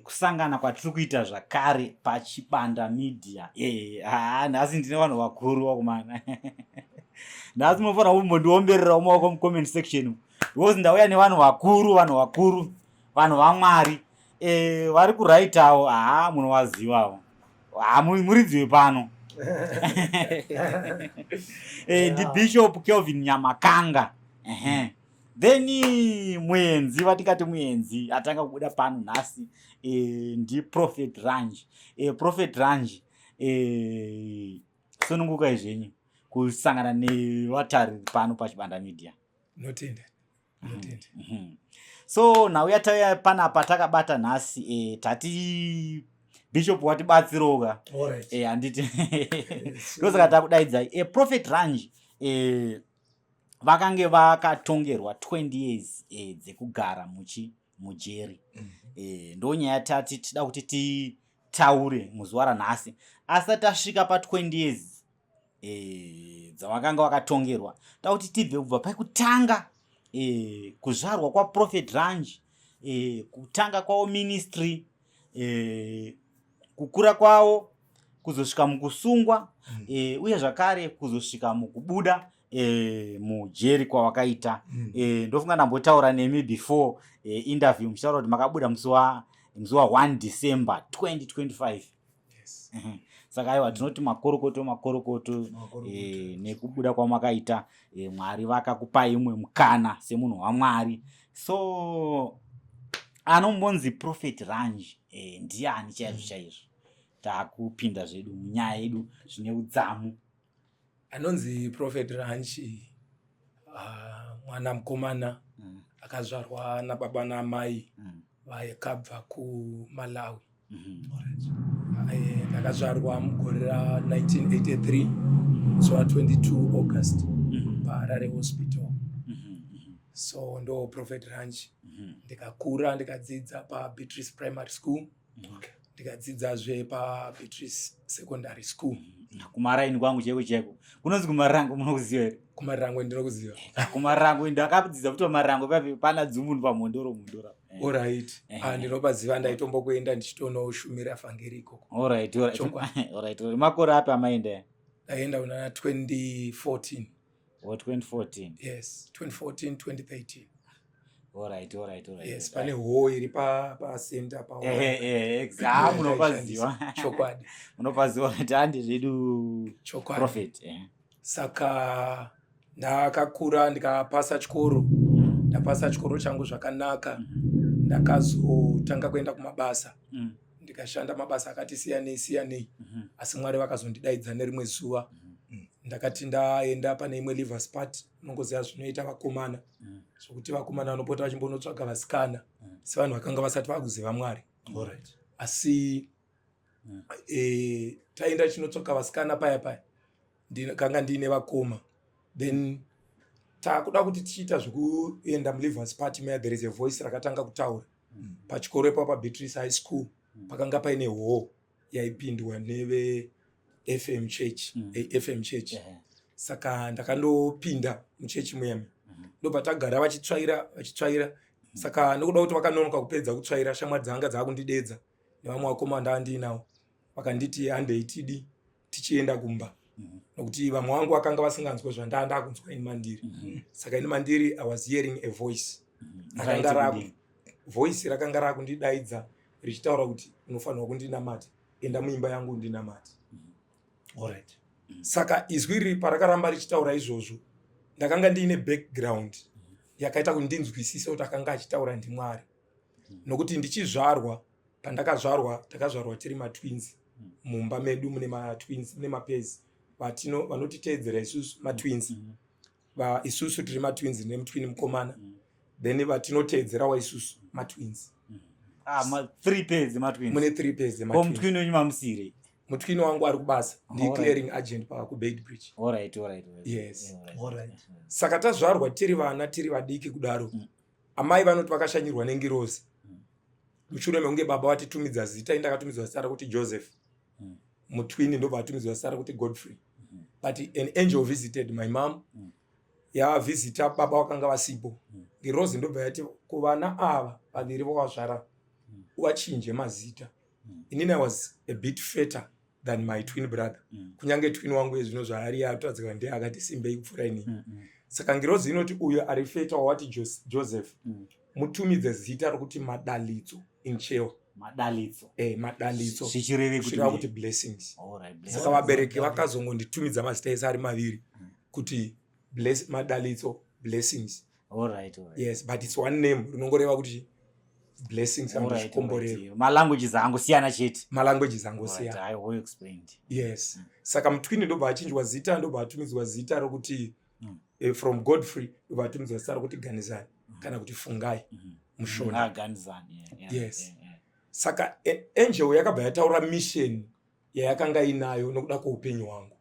kusangana kwatiri kuita zvakare paChibanda Media. Nhasi ndine vanhu vakuru wakumana. Nhasi munofanira kumbondiomberera mumaoko mucomment section because ndauya nevanhu vakuru, vanhu vaMwari. Vari kuraitawo, munovazivawo. Muridziwe pano. Bishop Kelvin Nyamakanga. Then muenzi, vatikati muenzi atanga kubuda pano nhasi, ndi Prophet Ranji. Prophet Ranji sununguka izvenyu kusangana nevatari pano paChibanda Media. Notenda. So nauya tauya panapa takabata nhasi, tati Bishop watibatsiroga. Handiti ndosaka takudaidzai. Prophet Ranji vakange vakatongerwa 20 years dzekugara mujeri. Ndonyaya tati tida kuti titaure muzuva ranhasi. Asati tasvika pa 20 years dzavakanga vakatongerwa, takuti kuti tibve kubva pakutanga kuzvarwa kwaProphet Ranji, kutanga kwawo ministry, kukura kwawo, kuzosvika mukusungwa, uye zvakare kuzosvika mukubuda mujeri kwavakaita. Ndofunga ndambotaura nemi before interview muchitaura kuti makabuda musi wa 1 December 2025. Saka aiwa tinoti makorokoto nekubuda kwamakaita, Mwari vakakupai imwe mukana semunhu waMwari. So anombonzi Prophet Ranji ndiani chaizvo takupinda zvedu munyaya yedu zvine udzamu. Anonzi Prophet Ranji mwana mukomana akazvarwa nababa namai vakabva kuMalawi. Akazvarwa mugore ra 1983 zuva 22 August paHarare Hospital. So ndo Prophet Ranji. Ndikakura ndikadzidza paBeatrice Primary School, ndikadzidzazve paBeatrice Secondary School. Kumaraini kwangu cheko kunonzi kumarango munokuziva here? Kumarango ndinokuziva. Kumarango ndakadzidza kuti marango pana dzumunu pamondoro. Alright. Ndinopaziva ndaitombokuenda ndichitonoshumira vhangeri ikoko. Alright. Makore api amaenda? Ndaenda una 2014. 2014. Yes, 2014 2013. Alright. Yes, pane ho iri pa center pa. Exam unopaziva. Chokwadi. Unopaziva kuti handi zvedu Prophet. Saka ndakakura ndikapasa chikoro. Ndapasa chikoro changu zvakanaka. Ndakazotanga kuenda kumabasa. Ndikashanda mabasa akati siyanei. Asi Mwari vakazondidaidza nerimwe zuva. Ndakati ndaenda pane imwe Livers Party, unongoziva zvinoita vakomana. Zvokuti vakomana vanopota vachimbonotsvaga vasikana. Sevanhu vakanga vasati vakuziva Mwari. Asi taenda chinotsvaga vasikana paya. Ndikanga ndine vakoma. Then takuda kuti tichiita zvekuenda muLivers Party meya there is a voice rakatanga kutaura. Pachikoro ipapo paBeatrice High School pakanga paine ho yaipindwa neve FM Church. Saka ndakandopinda muchechi muyami. Ndopatagara vachitsvaira. Saka nokuda kuti vakanonoka kupedza kutsvaira, shamwari dzanga dzakundidedza nevamwe vakoma ndaandinawo. Vakanditi handei tidi tichienda kumba. Nokuti vamwe vangu vakanga vasinganzwa zvandanda kunzwa ini mandiri. Saka ini mandiri I was hearing a voice. Voice rakanga rakundidaidza richitaura kuti unofanirwa kundinamata. Enda muimba yangu undinamate. Alright. Saka izwi riri parakaramba richitaura izvozvo, ndakanga ndiine background yakaita kuti ndinzwisise kuti akanga achitaura ndiMwari. Nokuti ndichizvarwa, pandakazvarwa takazvarwa tiri matwins. Mumba medu mune matwins, mune mapezi vanotiteedzera isusu matwins. Isusu tiri matwins nemutwini mukomana. Then vatinoteedzerawo isusu matwins. 3 pairs matwins. Mune 3 pairs matwins. Mutwini wenyu mamusire. Mutwini wangu ari kubasa. Ndi clearing agent pa ku Beitbridge. Alright. Yes. Alright. Saka tazvarwa tiri vana tiri vadiki kudaro. Amai vanoti vakashanyirwa nengirozi. Mushure mekunge baba vatitumidza zita, indakatumidzwa zita rakuti Joseph. Mutwini ndobva atumidzwa zita rakuti Godfrey. But an angel visited my mom. Visita baba vakanga vasipo. Ngirozi ndobva yati kuvana ava vaviri vovazvara wachinje mazita. Inini I was a bit fatter than my twin brother. Kunyange twin wangu ezvino zvaari atadzika ndiye akati simbei kupfuura inini. Saka ngirozi inoti uyo ari fatter wati Joseph mutumidze zita rokuti madalitso in cheo. Madalitso. Madalitso. Zvichireva kuti blessings. Alright. Saka vabereki vakazongonditumidza mazita ese ari maviri kuti madalitso blessings. Alright. Yes, but it's one name rinongoreva kuti blessings and zvikomborero. Malanguages angosiyana chete. Malanguages angosiyana. I will explain. Yes. Saka mutwini ndobva achinjwa zita, ndobva atumidzwa zita rokuti from Godfrey ndobva atumidzwa zita rokuti Ganizani kana kuti Fungai mushona. Ganizani. Yes. Saka angel yakabva yataura mission yayakanga inayo nokuda kweupenyu hwangu.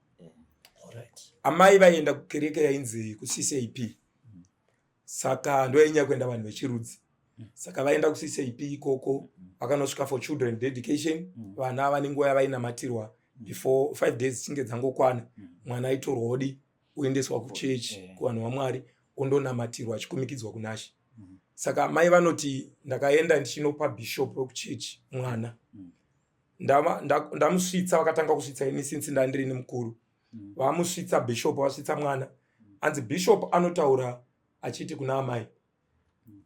Alright. Amai vaenda kukereke yainzi kuCCAP. Saka ndoyenya kuenda vanhu vechirudzi. Saka vaenda kuCCAP ikoko vakanosvika for children dedication. Vana vane nguva yavainamatirwa before 5 days chinge dzangokwana. Mwana aitorwa hodi uendeswa kuchechi kuvanhu vaMwari ondonamatirwa achikumikidzwa kunaShe. Saka mai vanoti ndakaenda ndichinopa bishop wekuchechi mwana. Ndamusvitsa vakatanga kusvitsa ini since ndandiri mukuru. Vamusvitsa bishop vasvitsa mwana. Anzi bishop anotaura achiti kuna amai,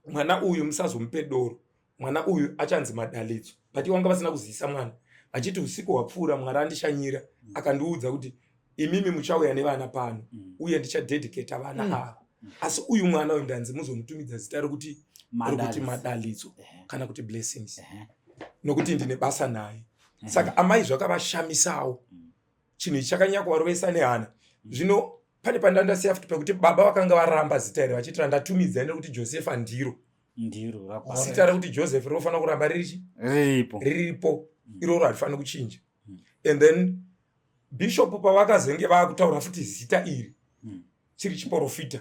mwana uyu musazomupe doro, mwana uyu achanzi madalitso. But wanga vasina kuzivisa mwana. Achiti usiku hwapfuura Mwari andishanyira akandiudza kuti imimi muchauya nevana pano uye ndichadedicata vana ava. Asi uyu mwana uyu ndanzi muzomutumidza zita rokuti madalitso kana kuti blessings. Nokuti ndine basa naye. Saka amai zvakavashamisawo. Chinhu chakanyakuvarovesa nehana. Zvino pane pandandasiya futi pekuti baba vakanga varamba zita iri vachiti randatumidza nekuti Joseph ndiro rakwa. Zita rokuti Joseph rinofanira kuramba riripo. Iroro harifani kuchinja. And then bishop pavakazenge vakutaura futi zita iri chiri chiprofita.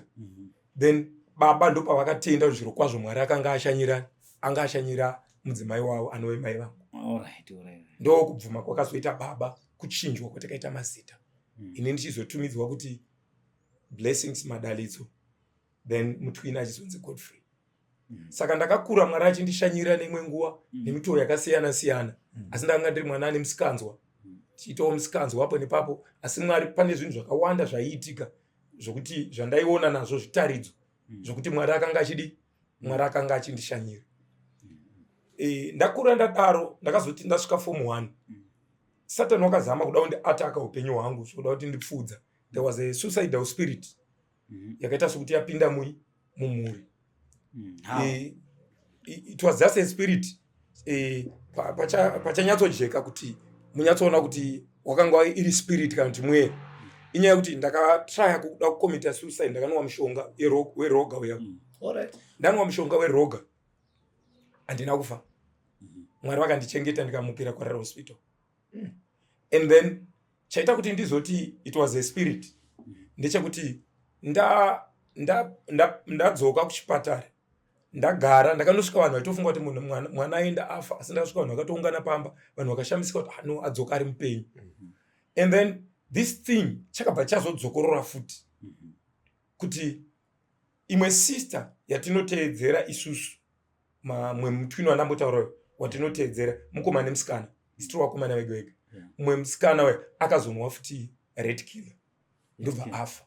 Then baba ndo pavakatenda zviro kwazvo Mwari akanga ashanyira mudzimai wavo anove mai vangu. Alright. Ndo kubvuma kwakazoita baba kuchinjwa kwatakaita mazita. Ini ndichizotumidzwa kuti blessings madalitso, then mutwina achizonzi Godfrey. Saka ndakakura Mwari achindishanyira nemwe nguva nemitoo yakasiyana siyana. Asi ndanga ndiri mwana ane musikanzwa. Tichitawo musikanzwa apo nepapo. Asi Mwari pane zvinhu zvakawanda zvaiitika zvokuti zvandaiona nazvo zvitaridzo zvokuti Mwari akanga achindishanyira. Ndakura ndadaro ndakazoti ndasvika form 1. Satan wakazama kuda kundiataka upenyu hwangu zvokuda kuti ndipfudza. There was a suicidal spirit yakaita sokuti yapinda mumuri. It was just a spirit pachanyatsojeka kuti munyatsoona kuti wakanga iri spirit kana kuti mweya. Inyaya yekuti ndakatraya kuda kukomita suicide ndakanwa mushonga weroga uya. Ndanwa mushonga weroga handina kufa. Mwari vakandichengeta ndikamukira kuRural Hospital. And then chaita kuti ndizoti it was a spirit ndechekuti ndadzoka kuchipatara ndagara ndakanosvika vanhu vaitofunga kuti mwana aenda afa. Asi ndakasvika vanhu vakatoungana pamba vanhu vakashamisika kuti no adzoka ari mupenyu. And then this thing chakabva chazodzokorora futi kuti imwe sister yatinoteedzera isusu mwe mutwini wandambotaura watinoteedzera mukomana nemusikana isitiri wakomana vega vega. Mwe musikana we akazonwa futi red killer ndobva afa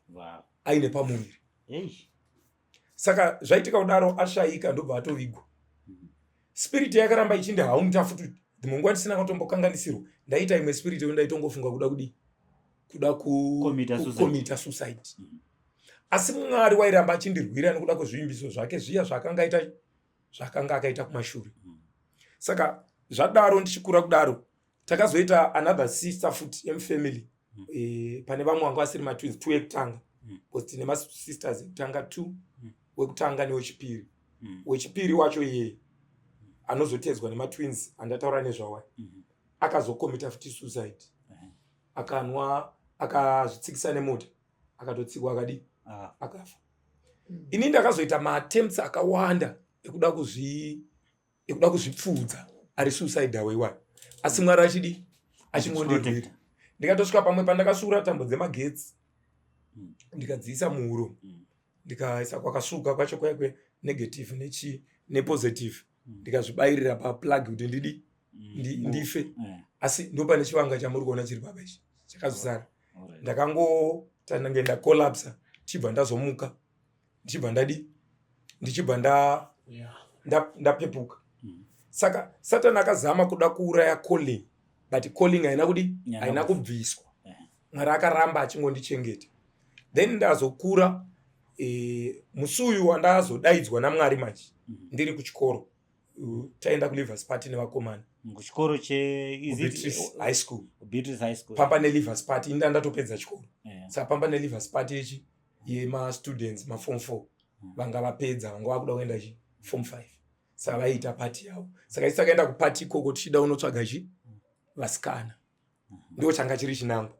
aine pamuviri. Saka zvaitika kudaro ashayika ndobva atovigwa. Spirit yakaramba ichindihaunta futi munguva ndisina kutombokanganisirwa. Ndaita imwe spirit ndaitongofunga kuda kukomita suicide. Asi Mwari wairamba achindirwira nekuda kwezvivimbiso zvake zviya zvakanga akaita kumashure. Saka zvadaro ndichikura kudaro takazoita another sister futi yemufamily. Pane vamwe vanga vasiri matwins 2 ekutanga. Because tine masisters ekutanga 2 wekutanga newechipiri. Wechipiri wacho iye anozotedzwa nematwins andataura nezvawa. Akazokomita futi suicide. Akanwa akazvitsikisa nemota akatotsikwa akadi akafa. Ini ndakazoita maattempts akawanda ekuda kuzvipfudza ari suicide away. Asi Mwari achingondirwira. Ndikatosvika pamwe pandakasungura tambo dzemagetsi ndikadziisa muhuro ndikaisa kwakasvuka kwacho kwakwe negative nepositive ndikazvibayirira paplug kuti ndife. Asi ndopane chivanga chamuri kuona chiri papa ichi chakazosara. Ndakangotange collapse chibva ndazomuka ndichibva ndichibva ndapepuka. Saka Satan akazama kuda kuuraya calling, but calling haina kubviswa. Mwari akaramba achingondichengeta. Then ndazokura musi uyu wandazodaidzwa naMwari manje ndiri kuchikoro. Taenda kuLivers Party nevakomana. Kuchikoro Beatrice High School. Beatrice High School. Pamba neLivers Party ndatopedza chikoro. Saka pamba neLivers Party ichi yema students ma form 4 vanga vapedza vanga vakuda kuenda form 5. Saka vaita party yavo. Saka isakaenda kuparty ikoko tichida unotsvaga vasikana. Ndio changa chiri chinango.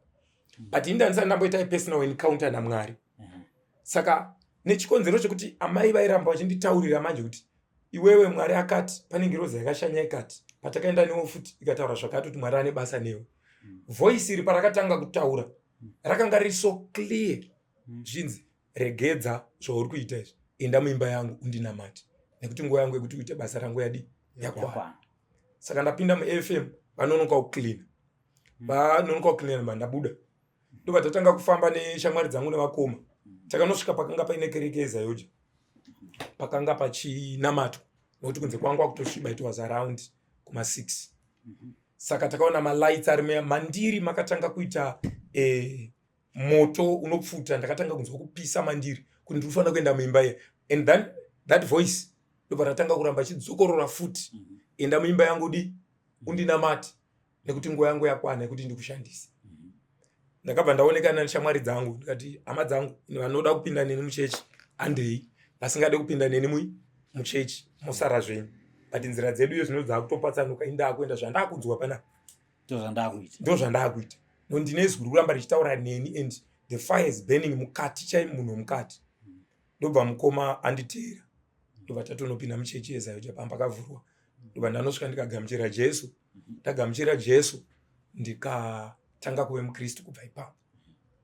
But ndisati ndamboita personal encounter naMwari. Saka nechikonzero chekuti amai vairamba vachinditaurira manje kuti iwewe Mwari akati pane ngirozi yakashanya ikati patakaenda newo futi ikataura zvakati kuti Mwari ane basa newe. Voice iri parakatanga kutaura rakanga riri so clear. Zvinzi regedza zvauri kuita izvi, enda muimba yangu undinamate nekuti nguva yangu yekuti uite basa rangu yakwana. Saka ndapinda muFM vanonoka kuclean. Vanonoka kuclean ndabuda. Ndobva tatanga kufamba neshamwari dzangu nevakoma. Takanosvika pakanga paine kereke yeZayoja. Pakanga pachinamatwa nokuti kunze kwangu kwakutosviba, it was around kuma 6. Saka takaona malights ari mandiri makatanga kuita moto unopfuta. Ndakatanga kunzwa kupisa mandiri kuti ndinofanira kuenda muimba ye. And then that voice ndobva ratanga kuramba chidzokorora futi. Enda muimba yangu undinamate nekuti nguva yangu yakwana nekuti ndikushandisa. Ndakabva ndaonekana neshamwari dzangu ndikati hama dzangu vanoda kupinda neni muchechi andei, vasingade kupinda neni muchechi musara zvenyu, but nzira dzedu iyo zvino dzakutopatsanuka indakuenda zvandakunzwa pana ndo zvandakuita. Ndine zwi kuramba richitaura neni and the fire is burning mukati chaimunhu mukati. Ndobva mukoma anditeera, ndobva tatonopinda muchechi yeZayoja pamba kavhurwa. Ndobva ndanosvika ndikagamuchira Jesu. Ndagamuchira Jesu ndikatanga kuve muKristu kubva ipapo.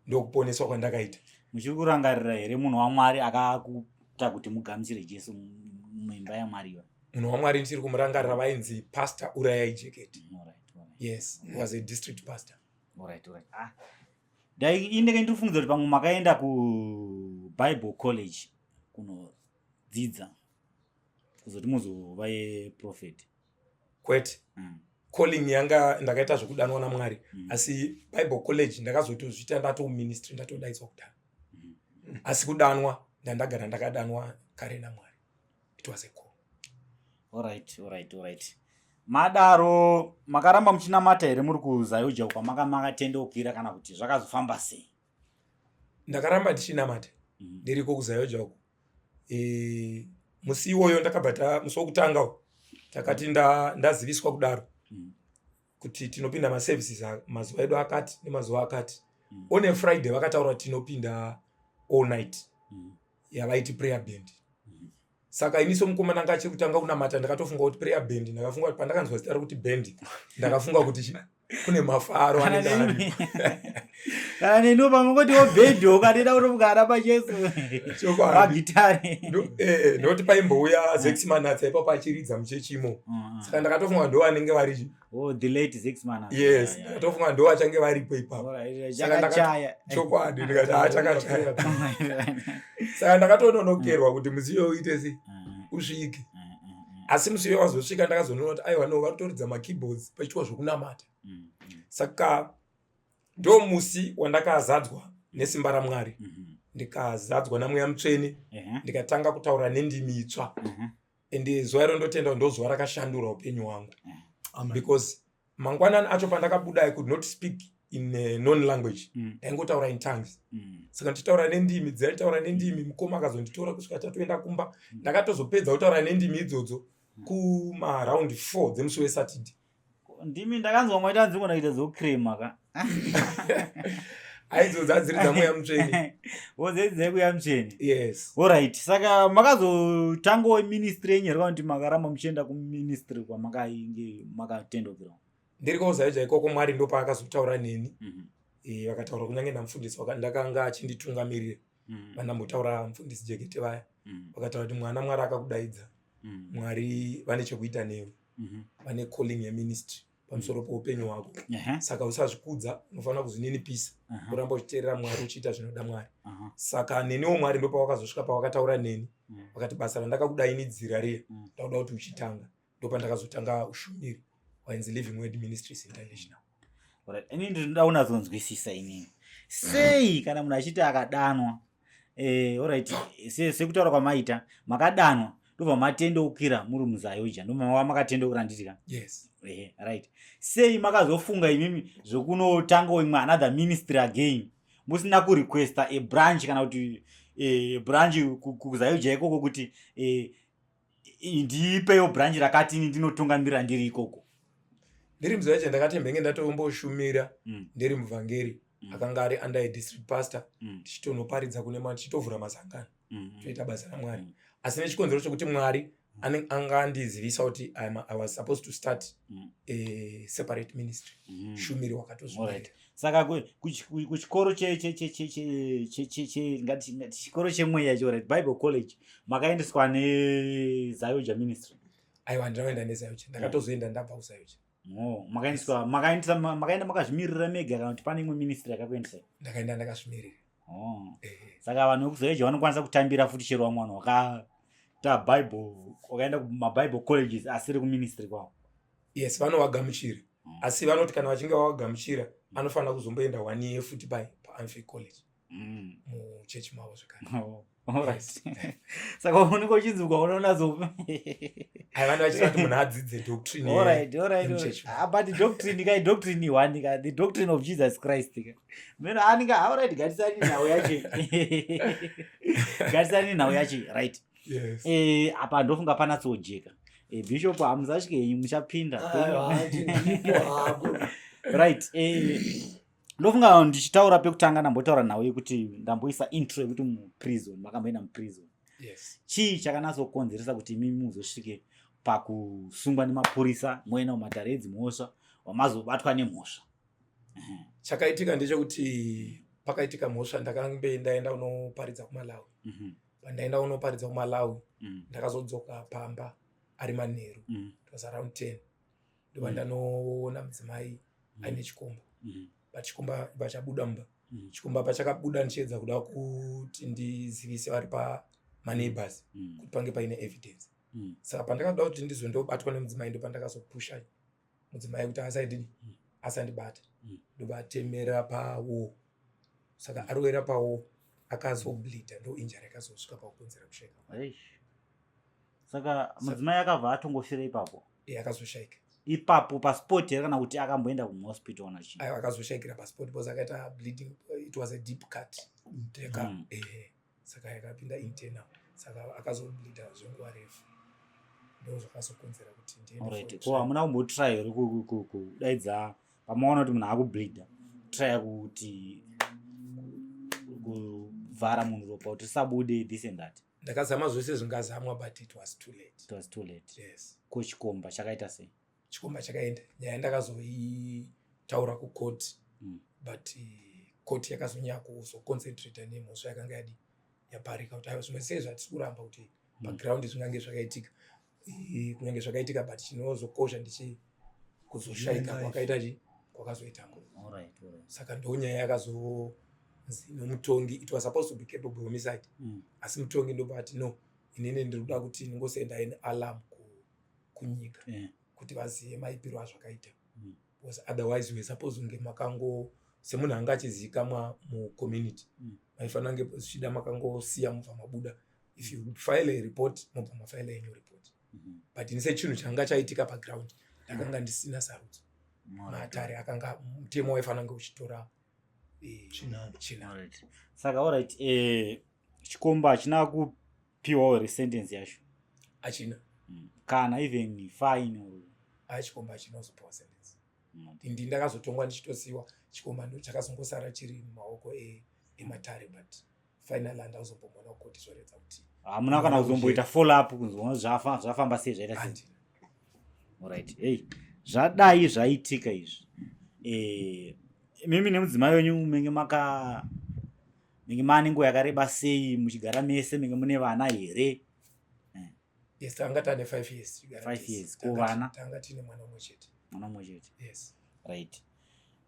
Ndokuponeswa kwandakaita. Muchiri kurangarira here munhu waMwari akakuita kuti mugamuchire Jesu muimba yaMwari? Munhu waMwari ndichiri kumurangarira vainzi Pastor Urayai Jeketi. Yes, he was a district pastor. Alright. Ndinenge ndirifungidzira kuti pamwe makaenda kuBible College kunodzidza kuzoti muzova prophet. Kwete. Calling yanga ndakaita zvokudanwa naMwari. Asi Bible College ndakazotozvita ndatoministry ndatodaidzwa kudana. Asi kudanwa ndandagara ndakadanwa kare naMwari. It was a call. Alright. Madaro makaramba muchinamata here muri kuZayoja uko makatendeukira kana kuti zvakazofamba sei? Ndakaramba ndichinamata ndiriko kuZayoja uko. Musi iwoyo ndakabva musi wokutanga takati ndaziviswa kudaro kuti tinopinda maservices mazuva edu akati nemazuva akati. On Friday vakataura tinopinda all night yavaiti prayer band. Saka iniso mukomana anga achiri kutanga kunamata ndakatofunga kuti prayer band, ndakafunga kuti pandakanzwa zita rokuti band ndakafunga kuti kune mafaro anenge kana nendo pamangoti band ukatenda kuti mugara paJesu magitari ndokuti paimbouya Zexmanats ipapo achiridza muchechimo. Saka ndakatofunga ndo vanenge vari the late Zexmanats. Yes, ndakatofunga ndo vachange varipo ipapo. Saka ndakachaya chokwadi ndikati chakachaya. Saka ndakatononokerwa kuti muziyo uite sei usvike. Asi muziyo wazosvika ndakazoona kuti aiwa no varitoridza makeyboards pachiitwa zvokunamata. Saka ndo musi wandakazadzwa nesimba raMwari. Ndikazadzwa naMweya Mutsvene ndikatanga kutaura nendimi itsva. Ende zuva iro ndotenda ndo zuva rakashandura upenyu hwangu. Because mangwanani acho pandakabuda I could not speak in a known language. Ndaingotaura in tongues. Saka nditaura nendimi dzaitaura nendimi, mukoma akazonditora kusvika tatoenda kumba. Ndakatozopedza kutaura nendimi idzodzo kuma round 4 dzemusi weSaturday. Ndimi ndakanzwa mwaita nzvimbo ndaita zokrema ka. Aidzo dzadziri dzaMweya Mutsvene. Wodzedzai kuya Mutsvene. Yes. Alright. Saka makazotangawo ministry yenyu here kuti makaramba muchienda kuministry kwamakainge makatendokera. Ndiri kuZayoja ikoko Mwari ndo paakazotaura neni. Vakataura kunyange namufundisi ndakanga achinditungamirira. Vandambotaura mufundisi Jekete vaya. Vakataura kuti mwana Mwari akakudaidza Mwari vane chekuita newe, vane calling yeministry pamusoro peupenyu hwako. Saka usazvikudza, unofanira kuzvininipisa, uramba uchiteerera Mwari uchiita zvinoda Mwari. Saka neniwo Mwari ndo pawakazosvika pawakataura neni, wakati basa randakakudayinidzira riya ndakuda kuti uchitanga, ndo pandakazotanga ushumiri hwainzi Living Word Ministries International. Ini ndinoda kunazonzwisisa inini, sei kana munhu achiti akadanwa, alright, sekutaura kwamaita, makadanwa ndobva matendeukira muri muZayoja, ndobva makatendeukira nditika. Yes. Right. Sei makazofunga imimi zvokunotanga imwe another ministry again, musina kurequesta a branch kana kuti branch kuZayoja ikoko kuti ndipeyo branch rakati ndinotungamirira ndiri ikoko. Ndiri muZayoja ndakatembenge ndatomboshumira ndiri muvhangeri akanga ari under a district pastor, tichitonoparidza kune Mwari, tichitovhura mazangano, toita basa raMwari. Asi nechikonzero chokuti Mwari anga andizivisa kuti I was supposed to start a separate ministry, shumiri wakatozvimira. Saka kuchikoro chikoro chemweya icho, right, Bible College, makaendeswa neZayoja ministry? Aiwa, ndinoenda neZayoja, ndakatozoenda ndabva kuZayoja. Makaenda makazvimirira mega kana kuti pane imwe ministry yakakuendesai? Ndakaenda ndakazvimirira. Saka vanhu vekuZayoja vanokwanisa kutambira futi chero mwana wakaita Bible, wakaenda kumaBible colleges asiri kuministry kwavo? Yes, vanovagamuchira. Asi vanoti kana vachinge vavagamuchira anofanira kuzomboenda 1 year futi paAmphey College muchechi mavo zvakare. Alright. Saka unenge uchinzwa unonazo vanhu vachiti kuti munhu adzidze doctrine. Alright. But doctrine kai doctrine one ka, the doctrine of Jesus Christ ka. Meno aninga alright, gatisani nawo yache. Gatisani nawo yache, right? Yes. Apa ndofunga pana tsojeka. Bishop amuzashike muchapinda. Right. Ndofunga ndichitaura pekutanga ndambotaura nawe kuti ndamboisa intro yekuti muprison, makamboenda muprison. Yes. Chii chakanazokonzeresa kuti mimi muzosvike pakusungwa nemapurisa, moenda mumadharedzi mhosva, wamazobatwa nemhosva? Chakaitika ndechekuti pakaitika mhosva ndakange ndaenda unoparidza kuMalawi. Pandaenda unoparidza kuMalawi ndakazodzoka pamba ari manheru, it was around 10, ndoba ndanoona mudzimai aine chikomba. Chikomba pachabuda mumba, chikomba pachakabuda ndichiedza kuda kuti ndizivise vari pamaneighbors kuti pange paine evidence. Saka pandakada kuti ndizondobatwa nemudzimai ndo pandakazopusha mudzimai kuti asandibata, ndobatemera pawo. Saka arowera pawo akazobleeda, ndo injury yakazosvika pakukonzera kusheka. Saka mudzimai akabva atongofira ipapo? Akazoshayika ipapo pasport here kana kuti akamboenda kuhospital ona chi? Akazoshayikira pasport because akaita bleeding, it was a deep cut. Saka yakapinda internal, saka akazobleeda zvenguva refu, ndo zvakazokonzera kuti ndiende. Alright. Ko hamuna kumbotry here kudaidza pamaona kuti munhu akubleeda, try kuti kuvhara munhu ropa kuti sabude this and that? Ndakazama zvose zvingazamwa but it was too late. It was too late. Yes. Ko chikomba chakaita sei? Chikomba chakaenda, nyaya ndakazoitaura kucourt, but court yakazonyanya kuzoconcentrate nemhosva yakanga yadi yaparika kuti aiwa zvimwe sei zvatiri kuramba kuti background zvingange zvakaitika, kunyange zvakaitika but chinozokosha ndichi kuzoshayika kwakazoita ngo. Alright. Saka ndo nyaya yakazonzi nomutongi, it was supposed to be capable homicide, asi mutongi ndobati no, inini ndinoda kuti ndingosenda ine alarm kunyika kuti vazive maipiro azvakaita, because otherwise we supposed kunge makango semunhu anga achizivikanwa mucommunity, maifanira kunge zvichida makangosiya mubva mabuda. If you file a report, mubva mafile yenyu report. But inise chinhu changa chaitika paground ndakanga ndisina sarudzo. Matare akanga mutemo waifanira kunge uchitora china. Saka alright, chikomba hachina kupiwawo resentence yacho? Hachina. Kana even fine or chikomba hachina kuzopiwa sentence. Ndi ndakazotongwa ndichitosiwa, chikomba ndo chakazongosara chiri mumaoko ematare, but finally handauzombomona kukoti zvoredza kuti hamuna kana kuzomboita follow up kunzwa zvafamba sei zvaita sei? Alright. Hey, zvadai zvaitika izvi, mimi nemudzimai wenyu menge mane nguva yakareba sei muchigara mese, menge mune vana here? Yes, tanga tane 5 years. 5 years kuvana tanga tine mwana umwe chete. mwana umwe chete. Yes. Right.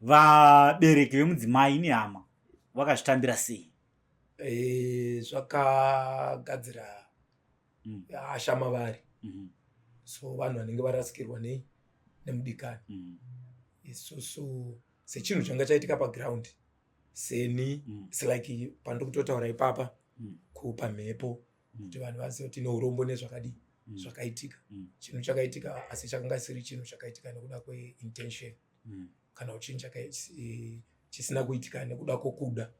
Vabereki vemudzimai nehama vakazvitambira sei? Zvakagadzira ashama vari. So vanhu vanenge varasikirwa nemudikani. Isusu sechinhu changa chaitika paground seni like pandokutotaura ipapa kupa mhepo kuti vanhu vazive kuti neurombo nezvakadi zvakaitika. Chinhu chakaitika asi chakanga siri chinhu chakaitika nekuda kweintention kana kuti chinhu chisina kuitika nekuda kwokuda.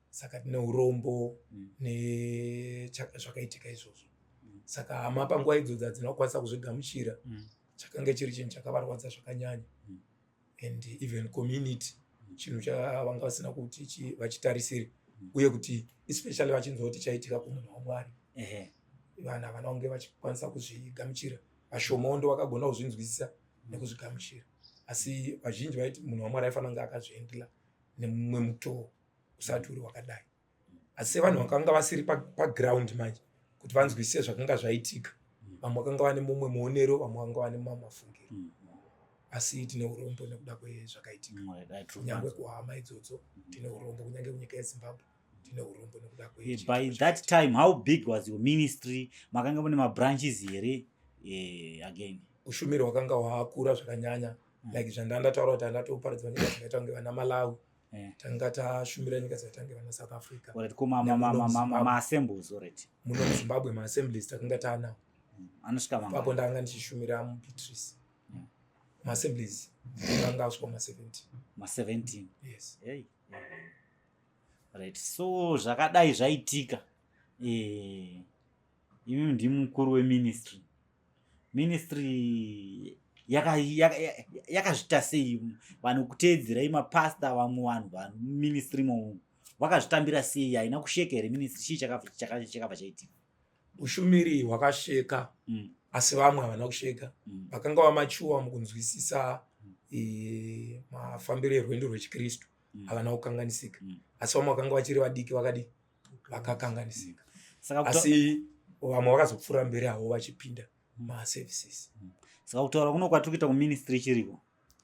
Saka tine urombo nezvakaitika izvozvo. Saka hama panguva idzodzo hadzina kukwanisa kuzvigamuchira. Chakanga chiri chinhu chakavarwadza zvakanyanya. And even community chinhu chavanga vasina kuti vachitarisiri uye kuti especially vachinzwa kuti chaitika kumunhu waMwari. Vanhu havana kunge vachikwanisa kuzvigamuchira. Vashomawo ndo vakagona kuzvinzwisisa nekuzvigamuchira. Asi vazhinji vaiti munhu waMwari aifanira kunge akazviendela nemumwe mutoo usati uri wakadai. Asi vanhu vakanga vasiri paground manje kuti vanzwisise zvakanga zvaitika. Vamwe vakanga vane mumwe muonero, vamwe vakanga vane mamwe mafungiro. Asi tine urombo nekuda kwezvakaitika. Kunyangwe kuhama idzodzo tine urombo, kunyange kunyika yeZimbabwe tine urombo nekuda By that time, how big was your ministry? Makanga mune mabranches here again? Ushumiri hwakanga hwakura zvakanyanya. Like zvandandataura kuti andatoparidza nyika dzakaita kunge vana Malawi. Tanga tashumira nyika dzakaita kunge vana South Africa. Ma-assemblies already. Muno muZimbabwe ma-assemblies takanga taanawo. Anosvika mangani? Ipapo ndanga ndichishumira muBeatrice. Ma-assemblies ndanga asvika ma-17. Ma-17? Yes. Hey. Right. So zvakadai zvaitika. Imi ndimi mukuru weministry. Ministry yakazvita sei? Vanhu kuteedzerai mapasta vamwe vanhu ministry mo vakazvitambira sei? Haina kusheka here ministry? Chii chakabva chaitika? Ushumiri hwakasheka. Asi vamwe havana kusheka. Vakanga vamachuwa mukunzwisisa mafambiro erwendo rwechikristu havana kukanganisika. Asi vamwe vakanga vachiri vadiki vakakanganisika. Asi vamwe vakazopfuura mberi havo vachipinda maservices. Saka kutaura kuno kwatiri kuita kuministry chiriko?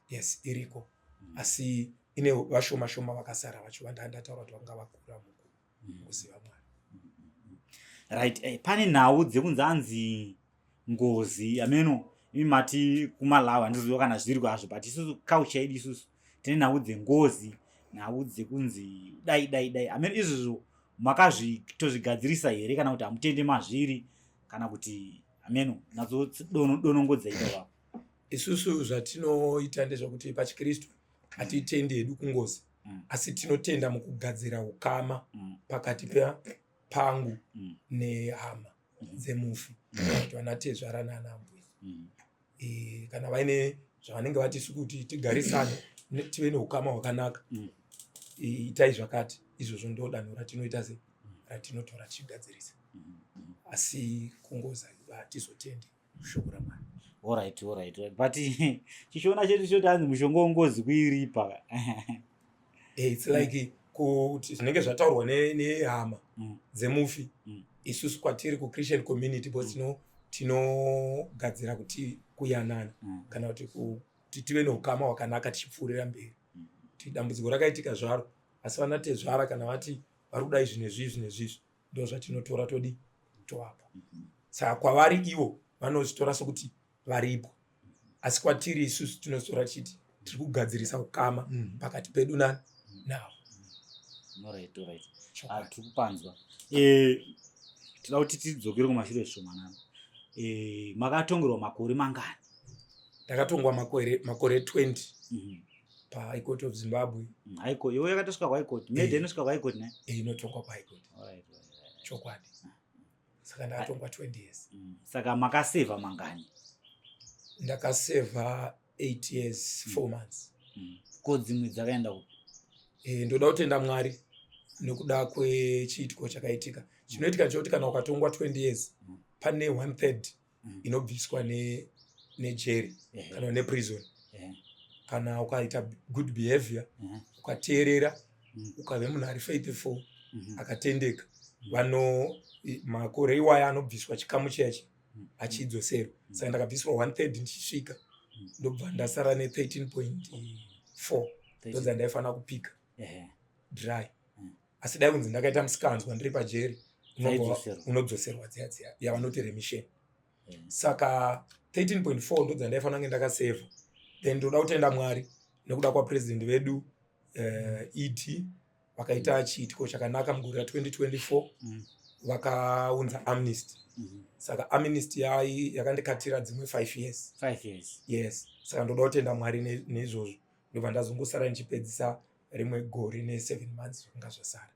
Yes, iriko. Asi ine vashoma shoma vakasara vacho vandataura kuti vanga vakura mukuziva Mwari. Right. Pane nhau dzekunzi ngozi ameno imi mati kuMalawi handiziva kana zviri kwazvo, but isusu culture yedu isusu tine nhau dzengozi, nhau dzekunzi dai ameno izvozvo makazvitozvigadzirisa here kana kuti hamutende mazviri kana kuti ameno nadzo donongodza ita? Isusu zvatinoita ndezvakuti pachikristu hatitendi hedu kungozi, asi tinotenda mukugadzira ukama pakati pangu nehama dzemufi kuti vanatezvara naanambuya. Kana vaine zvavanenge vatisu kuti tigarisane tive neukama hwakanaka, itai zvakati. Izvozvo ndo danho ratinoita ratinotora tichigadzirisa. Asi kungoza hatizotendi shoko raMwari. Alright. But chichiona chedu choti hanzi mushonga wongozi kuiripa. It's like kuti zvinenge zvataurwa nehama dzemufi. Isusu kwatiri kuChristian community because tinogadzira kuti kuyanana kana kuti tive neukama hwakanaka tichipfuurira mberi. Kuti dambudziko rakaitika zvaro asi vanatezvara kana vati vari kudai zvinezvizvi ndo zvatinotora todi tovapa. Saka kwavari ivo vanozvitora sokuti varipo, asi kwatiri isusu tinotora tichiti tiri kugadzirisa ukama pakati pedu navo. Alright. Tiri kupanzwa. Tinoda kuti tidzokere kumashure zvishomanana. Makatongerwa makore mangani? Ndakatongwa makore 20 paHigh Court of Zimbabwe. High Court. Iwe yakatosvika kuHigh Court. Mede inosvika kuHigh Court ne? Inotongwa paHigh Court. Alright. Chokwadi. Saka ndakatongwa 20 years. Saka makaseva mangani? Ndakaseva 8 years 4 months. Ko dzimwe dzakaenda upi? Ndoda kutenda Mwari nekuda kwechiitiko chakaitika. Chinoitika choti kana ukatongwa 20 years pane 1/3 inobviswa nejeri kana neprison. Kana ukaita good behavior, ukateerera, ukave munhu ari faithful, akatendeka, makore iwaya anobviswa chikamu chechi achidzosero. Saka ndakabvisirwa 1/3 ndichisvika ndobva ndasara ne13.4 ndodza ndaifanira kupika dry. Asi dai kunzi ndakaita musikanzwa ndiri pajeri unodzoserwa dziya dziya vanoti remission. Saka 13.4 ndodza ndaifanira kunge ndakasevha. Then ndoda kutenda Mwari nekuda kwapresident vedu ED vakaita chiitiko chakanaka mugore ra2024 vakaunza amnesty. Saka amnesty yakandikatira dzimwe 5 years. 5 years. Yes. Saka ndoda kutenda Mwari neizvozvo ndobva ndazongosara ndichipedzisa rimwe gore ne7 months zvanga zvasara.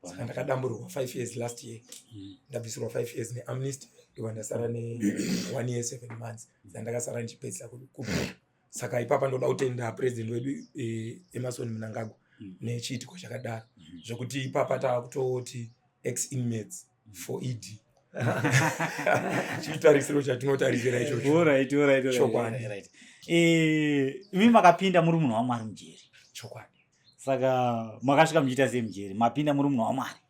Saka ndakadamburwa 5 years last year. Ndabvisirwa 5 years neamnesty ndobva ndasara ne1 year 7 months dzandakasara ndichipedzisa kubhuka. Saka ipapa ndoda kutenda president wedu Emmerson Mnangagwa nechiitiko chakadaro zvokuti ipapa taakutoti ex inmates for ED. Chitarisiro chatinotarisira ichocho. Right. Imi makapinda muri munhu waMwari mujeri. Chokwadi. Saka makasvika muchiita sei mujeri? Mapinda muri munhu waMwari.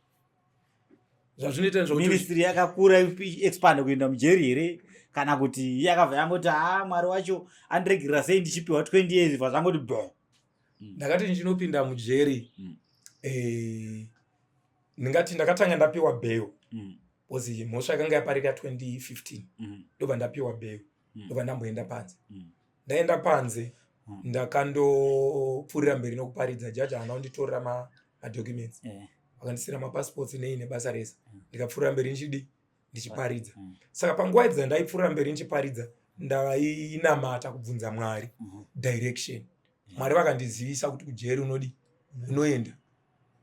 Zvazvinoita zvokuti ministry yakakura expand kuenda mujeri here kana kuti yakabva yangoti Mwari wacho andiregerera sei ndichipiwa 20 years zvazvangoti bho. Ndakati ndinopinda mujeri ndingati ndakatanga ndapiwa bail. Ozi mhosva yakanga yaparika 2015 ndobva ndapiwa bail ndobva ndamboenda panze. Ndaenda panze ndakandopfuurira mberi nokuparidza. Jaji haana kunditorera madocuments vakandisira mapassports nei nebasa rese ndikapfuurira mberi ndichiparidza. Saka panguva idzi ndaipfuurira mberi ndichiparidza ndainamata kubvunza Mwari direction. Mwari vakandizivisa kuti kujeri unoenda,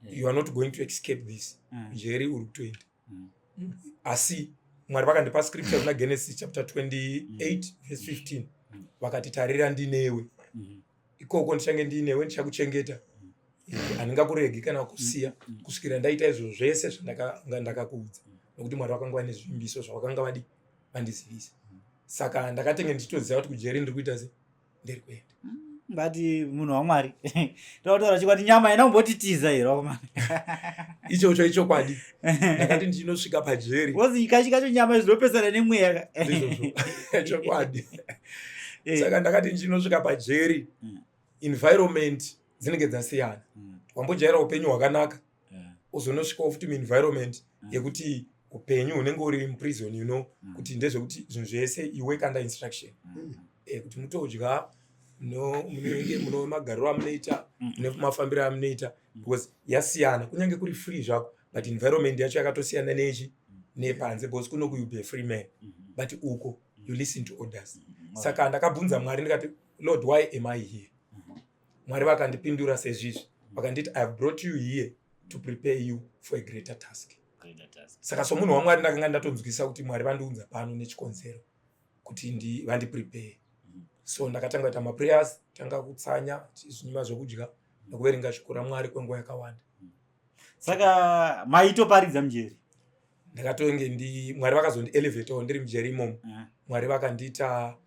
you are not going to escape this. Kujeri uri kutoenda. Asi Mwari vakandipa scripture kuna Genesis chapter 28 verse 15 vakati tarira ndinewe ikoko ndichange ndinewe ndichakuchengeta handingakuregi kana kusiya kusvikira ndaita izvo zvese zvandanga ndakakuudza nokuti Mwari vakanga vane zvimbiso zvavakanga vandizivisa. Saka ndakatenge ndichitoziva kuti kujeri ndiri kuita se ndiri kuenda. Bati munhu waMwari tautaura chikwati nyama haina kumbotitiza here wakomana. Ichocho ichokwadi. Ndakati ndinosvika pajeri kozi ikachikacho nyama zvinopesana nemweya izvozvo chokwadi. Saka ndakati ndinosvika pajeri environment dzinenge dzasiyana. Wambojaira upenyu hwakanaka uzonosvika futi muenvironment yekuti upenyu hunenge uri muprison kuti ndezvekuti zvinhu zvese you work under instruction. Kuti mutodya munenge muno magariro amunoita nemafambiro amunoita because yasiyana kunyange kuri free zvako but environment yacho yakatosiyana nepanze because kunoku you be a free man but uko you listen to orders. Saka ndakabvunza Mwari ndikati Lord, why am I here? Mwari vakandipindura sezvizvi vakanditi I have brought you here to prepare you for a greater task. Saka somunhu waMwari ndakanga ndatonzwisa kuti Mwari vandiunza pano nechikonzero kuti vandiprepare. So ndakatanga kuita maprayers, tanga kutsanya zvinyima zvokudya nokuverenga shoko raMwari kwenguva yakawanda. Saka maitoparidza mujeri? Ndakatonge Mwari vakazondielevatawo ndiri mujeri imomo. Mwari vakandiita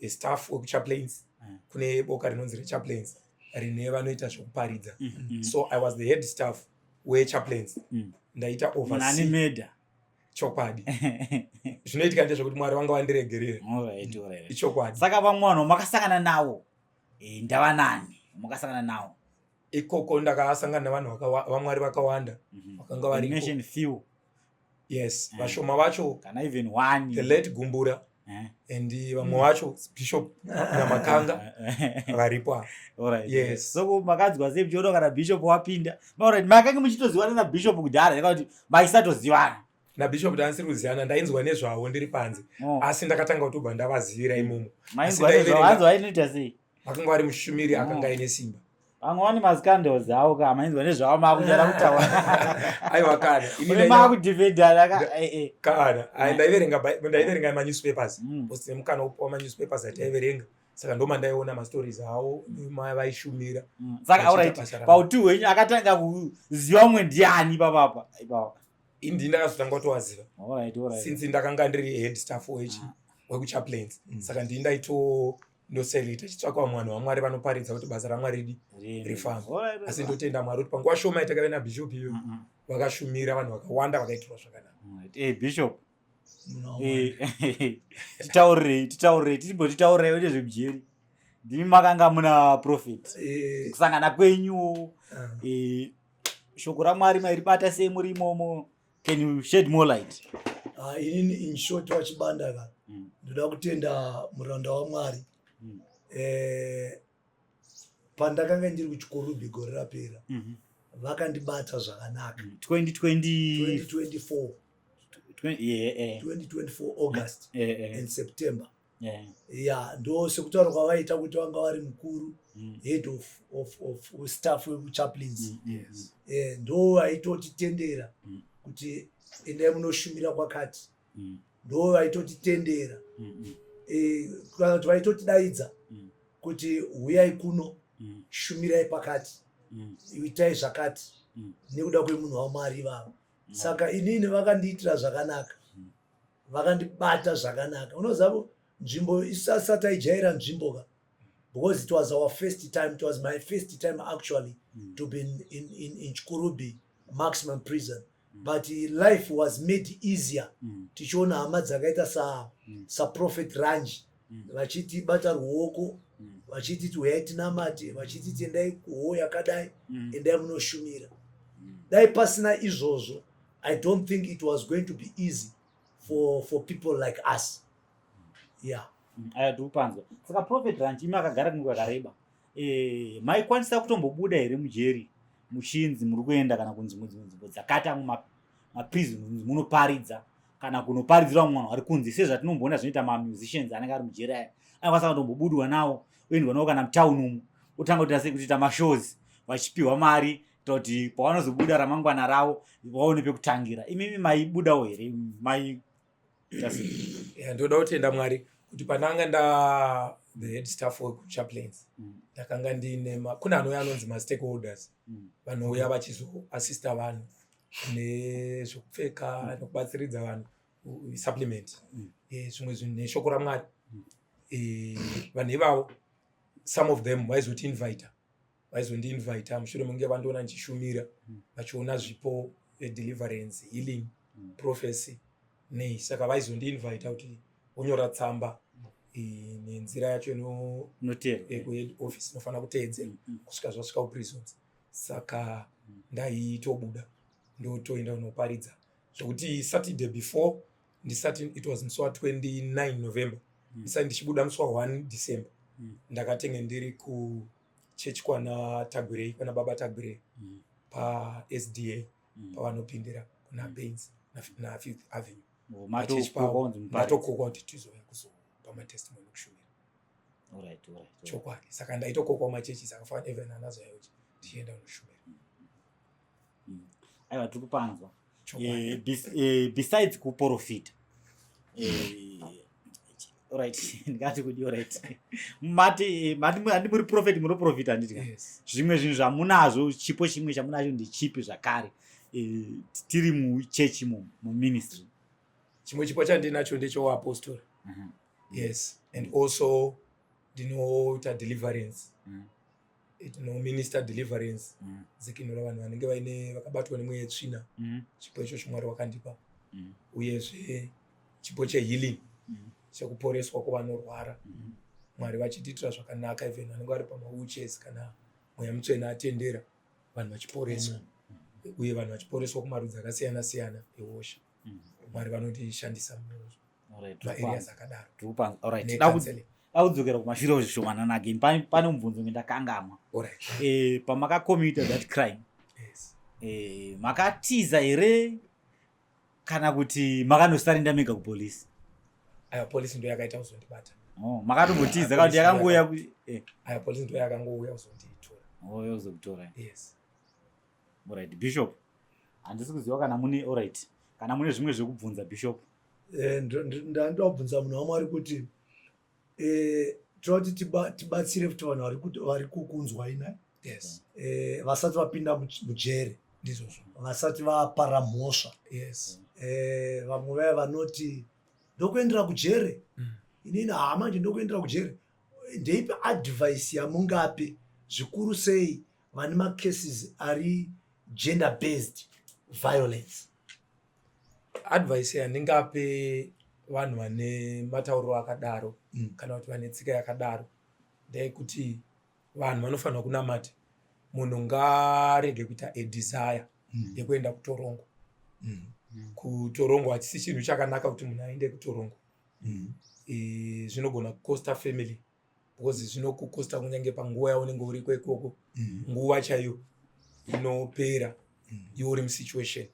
staff wekuchaplains. Kune boka rinonzi rechaplains rine vanoita zvokuparidza. So I was the head staff wechaplains. Ndaita oversee. Chokwadi. Zvinoitika ndezvokuti Mwari vanga vandiregerera. Ichokwadi. Saka vamwe vanhu makasangana nawo ndava nani mukasangana nawo? Ikoko ndakasangana navanhu vaMwari vakawanda vakanga vari mention few. Yes, vashoma vacho kana even one the late Gumbura and vamwe vacho Bishop Namakanga varipo. Alright. Yes. So makadzwa sei mchiona kana Bishop wapinda? Alright, makange muchitozivana na Bishop kudhara kuti maisatozivana. NaBishop ndansiri kuziana ndainzwa nezvavo ndiri panze. Asi ndakatanga kutobva ndavazivira imomo. Mainzwa nezvavo ainoita sei? Vakanga vari mushumiri akanga ine simba. Vamwe vane mascandals avo ka mainzwa nezvavo makunyara kutaura. Aiwa kana. Ine makudefendana kana. Ndaiverenga manewspapers. Posite mukana wamanyewspapers ataiverenga. Saka ndoma ndaiona mastories avo vaishumira. Saka alright. Pautu wenyu akatanga kuziva umwe ndiani papapa. Indi ndakazotanga kutowaziva. Alright. Since ndakanga ndiri head staff wekuchaplains. Saka ndoselekta chitsvakwa mwanhu waMwari vanoparidza kuti basa raMwari rifamba. Asi ndotenda Mwari kuti panguva shoma itakave naBishop iyo vakashumira vanhu vakawanda vakaitirwa zvakanaka. Bishop munhu waMwari. titaurei titaurei nezvemujeri ndimi makanga muna prophet kusangana kwenyu shoko raMwari mairibata sei muri imomo. Can you shed more light? Inini in short wachibanda ka ndoda kutenda muranda waMwari pandakanga ndiri kuchikorubi gore rapera vakandibata zvakanaka 2024 August and September. Ndo sekutaura kwavaita kuti vanga vari mukuru head of staff wechaplains. Ndo vaitotitendera kuti endai munoshumira kwakati. Ndo vaitotitendera kana kuti vaitotidaidza kuti huyai kuno shumirai pakati itai zvakati nekuda kwemunhu waMwari ivavo. Saka inini vakandiitira zvakanaka, vakandibata zvakanaka. Unoziva nzvimbo isati aijaira nzvimbo ka, because it was our first time, it was my first time actually to be in Chikurubi maximum prison, but life was made easier. Tichiona hama dzakaita sa Prophet Ranji vachitibata ruoko, vachiti uyai tinamate, vachiti endai kuhoo yakadai, endai munoshumira. Dai pasina izvozvo, I don't think it was going to be easy for people like us. Ndikupanzwa. Saka Prophet Ranji makagara kwenguva yakareba. Maikwanisa kutombobuda here mujeri muchinzi muri kuenda kana kunzvimbo dzakata maprison munoparidza kana kunoparidzira mwana ari kunze sezvatinomboona zvinoita musicians anenge ari mujeri aya. Aikwanisa kutombobudwa nawo oendwa nawo kana mutown umu otanga kuita mashows vachipiwa mari kuti pavanozobuda ramangwana ravo vaone pekutangira. Imimi maibudawo here ndoda kutenda Mwari kuti pandanga the head staff wechaplains ndakanga ndine kuna anouya anonzi mastakeholders vanouya vachizoassista vanhu nezvokupfeka nokubatsiridza vanhu supplement zvimwe zvinhu neshoko raMwari. Vanhu ivavo some of them vaizondiinvita mushure menge vandoona ndichishumira vachiona zvipo deliverance, healing, prophecy nei. Saka vaizondiinvita kuti onyora tsamba nenzira yacho office inofanira kuteedzera kusvika zvasvika kuprisons. Saka ndaitobuda ndotoenda kunoparidza zvokuti Saturday before ndisati, it was musi wa29 November, ndisati ndichibuda musi wa1 December ndakatenge ndiri kuchechi kwana Tagwirei, pana baba Tagwirei paSDA pavanopindira kuna Baines na Fifth Avenue. Matokokwa kuti tizoya kuzopa matestimony kushumira. Chokwadi. Saka ndaitokokwa machechi sakafanira even anazoya kuti tienda kunoshumira. Aiwa tikupanzwa. Besides kuprofita. Alright, ndikati kuti alright. Mati muri prophet muri profita anditi. Zvimwe zvinhu zvamunazvo, chipo chimwe chamunacho ndichipi zvakare. Tiri muchechi mu ministry. Chimwe chipo chandinacho ndecho apostle. Yes, and also ndinoita deliverance. Minister deliverance. Zikinura vanhu vanenge vaine vakabatwa nemweya yetsvina. Chipo icho Mwari wakandipa. Uyezve chipo chehealing. Chekuporeswa kwavanorwara. Mwari vachitiitira zvakanaka, even vanenge vari pamawheelchairs kana mweya mutsvene atendera vanhu vachiporeswa. Uye vanhu vachiporeswa kumarudzi akasiyana siyana ewosha. Mwari vanotishandisa maareas akadaro. Audzokera kumashure zvishomanana again. Pane mubvunzo ngendakangamwa. Pamakacommit that crime. Makatiza here kana kuti makanosarenda mega kupolisi? Polisi ndo yakaita kuzondibata. Makatombotiza kuti yakangouya polisi ndo yakangouya kuzonditora. Yozokutora. Yes. Alright, Bishop. Handisi kuziva kana mune alright. Kana mune zvimwe zvekubvunza Bishop. Ndandobvunza munhu waMwari kuti toti tibatsire kuti vanhu vari kukunzwa ina. Yes. Vasati vapinda mujere. Ndizvozvo. Vasati vapara mhosva. Yes. Vamwe vaya vanoti ndokuendera kujere. Inini manje ndokuendera kujere. Ndeipi advice yamungape zvikuru sei vane macases ari gender based violence? advice yandingape vanhu vane matauriro akadaro kana kuti vane tsika yakadaro ndeyekuti vanhu vanofanira kunamata munhu ngarege kuita adesire yekuenda kutorongo. Kutorongo hachisi chinhu chakanaka kuti munhu aende kutorongo. Zvinogona kucosta family because zvinokucosta kunyange panguva yaunenge uriko ikoko, nguva chaiyo inopera iwe uri musituation,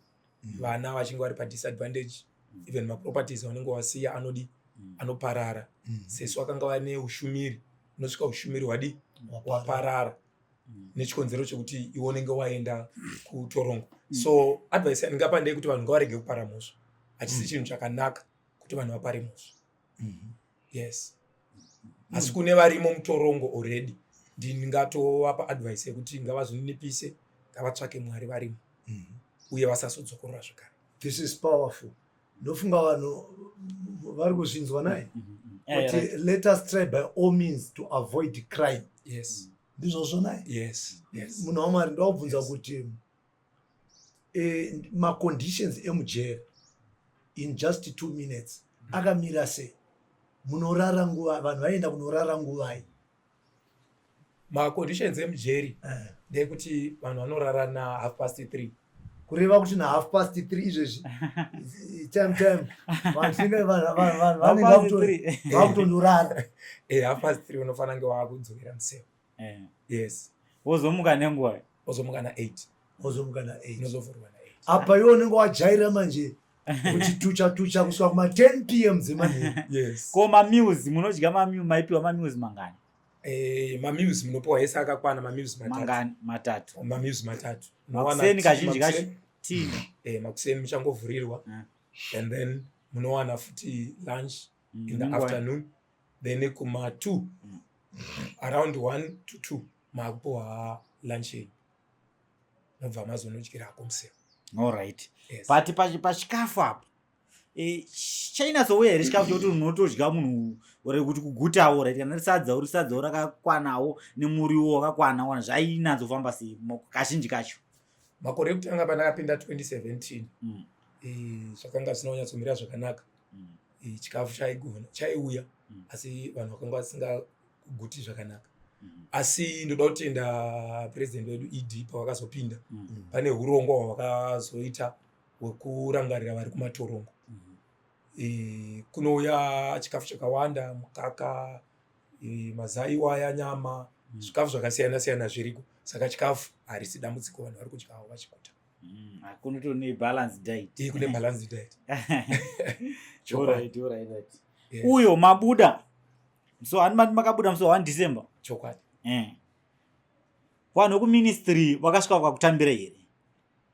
vana vachinge vari padisadvantage, even maproperties aunenge wasiya anoparara. Sesu vakanga vane ushumiri, unosvika ushumiri waparara nechikonzero chekuti iwe unenge waenda kutorongo. So advice yandingapa ndeyekuti vanhu ngavarege kupara mhosva. Hachisi chinhu chakanaka kuti vanhu vapare mhosva. Yes. Asi kune varimo mutorongo already, ndingatovapa advice yekuti ngavazvininipise, ngavatsvake Mwari varimo uye vasazodzokorora zvakare. This is powerful. Ndofunga vanhu vari kuzvinzwa naye kuti let us try by all means to avoid crime. Yes. Ndizvozvo naye. Yes. Munhu waMwari ndakubvunza kuti ma-conditions emujeri in just 2 minutes akamira sei? Munorara nguva, vanhu vaenda kunorara nguvai? Ma-conditions emujeri ndeyekuti vanhu vanorara na 3:30. Kureva kuti na 3:30 izvezvi time vanhu vakutondorara. 3:30 unofanira kunge wakudzokera museo. Yes. Wozomuka nenguva? Wozomuka na 8. Wozomuka na 8. Unozovhurwa na 8. Apa iwe unenge wajaira manje kuchitucha kusvika kuma 10 p.m. zemanheru. Yes. Ko mameals munodya maipiwa mameals mangani? Mameals munopiwa hese akakwana mameals matatu. Mameals matatu. Makuseni kazhinji kacho tea. Makuseni muchangovhurirwa. And then munowana futi lunch in the afternoon. Then kuma 2 around 1 to 2 makupiwa lunch. Nobva mazonodyira museo. Alright. Yes. But pachikafu apa chainatsouya here chikafu chokuti unotodya munhu uri kuti kugutawo right, kana sadza rakakwanawo nemuriwo wakakwana zvainatsofamba sei kazhinji kacho? Makore ekutanga pandakapinda 2017 zvakanga zvisina kunyatsomira zvakanaka. Chikafu chaiuya asi vanhu vakanga vasingaguti zvakanaka. Asi ndoda kutenda president wedu ED pawakazopinda pane urongwa hwakazoita hwekurangarira vari kumatorongo. Kunouya chikafu chakawanda, mukaka, mazai waya, nyama, zvikafu zvakasiyana siyana zviriko. Saka chikafu harisi dambudziko, vanhu vari kudyawo vachikuta. Kunotone balanced diet. Kune balanced diet. Alright. Yes. Uyo mabuda. So hanimati makabuda musi 1 December. Chokwadi. Vanhu kuministry vakasvika vakakutambira here?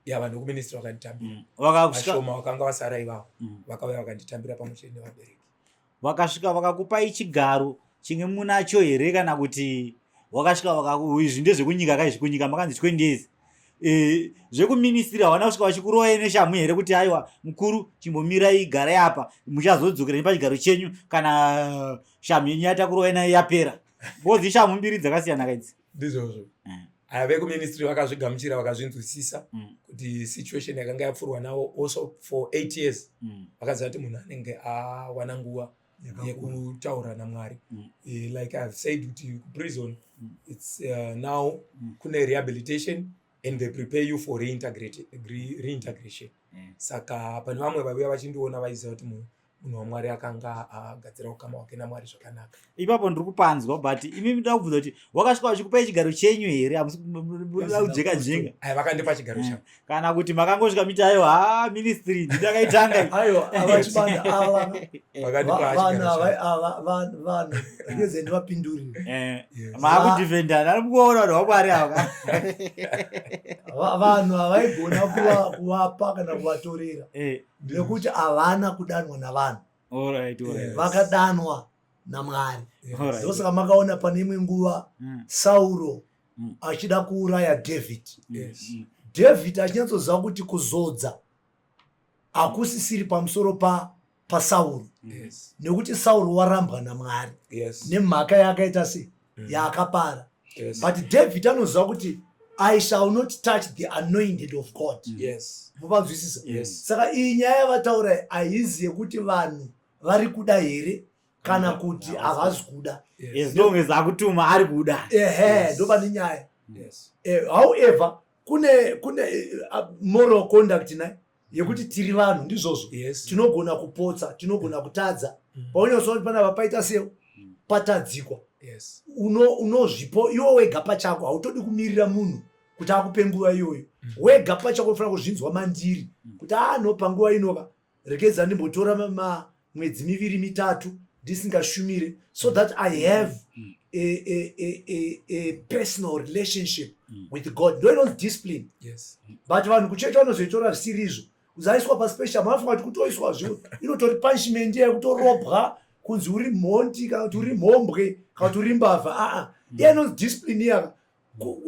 Ya, vanhu kuministry vakanditambira. Vakashoma vakanga vasara ivavo. Vakauya vakanditambira pamwe nevabereki. Vakasvika vakakupai chigaro chinge munacho here kana kuti vakasvika izvi ndezvekunyika kaizvi kunyika makanzi 20 years? Zvekuministry havana kusvika vachikuroya neshamu here kuti aiwa mukuru chimbomirai garai apa muchazodzokera pachigaro chenyu kana shamu yenyu yatakuroya nayo yapera? Bozi shamu mbiri dzakasiyana kaidzi. Ndizvozvo. Aya vekuministry vakazvigamuchira vakazvinzwisisa kuti situation yakanga yapfurwa navo also for 8 years. Vakaziva kuti munhu anenge awana nguva yekutaura naMwari. Like I've said kuti kuprison it's now kune rehabilitation and they prepare you for reintegration. Saka pane vamwe vauya vachindiona vaiziva kuti munhu waMwari akanga agadzira ukama hwake naMwari zvakanaka. Ipapo ndiri kupanzwa but imi ndinoda kubvunza kuti wakasvika vachikupai chigaro chenyu here? Hamusi kujeka jenga? Aya, vakandipa chigaro changu. Kana kuti makangosvika miti aiwa ministry ndidakaitanga aiwa avachibanda ava vakandipa chigaro vanhu ngeze ndivapindurire maakudhivhendana ari kuona vanhu vaMwari ava vanhu havaigona kuvapa kana kuvatorera nekuti havana kudanwa navanhu. Vakadanwa naMwari. Ndosaka makaona pane imwe nguva Sauro achida kuuraya David. David achinatsoziva kuti kuzodza hakusisiri pamusoro paSauro nekuti Sauro warambwa naMwari nemhaka yakaita sei yaakapara. But David anoziva kuti I shall not touch the anointed of God. Yes. Mupanzwisisa? Yes. Saka iyi nyaya yavataura haizi yekuti vanhu vari kuda here kana kuti havazi kuda. As long as akutuma ari kuda. Ndo pane nyaya. Yes. However, kune moral conduct naye yekuti tiri vanhu ndizvozvo. Yes. Tinogona kupotsa, tinogona kutadza. Paunyauswa kuti pana vapaita seu patadzikwa. Yes. Unozvipo iwo wega pachako hautodi kumirira munhu kuti akupe nguva iyoyo. Wega pachako unofanira kuzvinzwa mandiri kuti no panguva inoka rekedza ndimbotora mwedzi 2-3 ndisingashumire so that I have a personal relationship with God. Ndo inonzi discipline. Yes. But vanhu kuchecha vanozoitora zvisiri izvo. Uzaiswa paspecial mafunga kuti kutoiswa zvo inotori punishment yekutorobwa kunzi uri mhondi kana kuti uri mhombwe kana kuti uri mbavha. Iye inonzi discipline yaka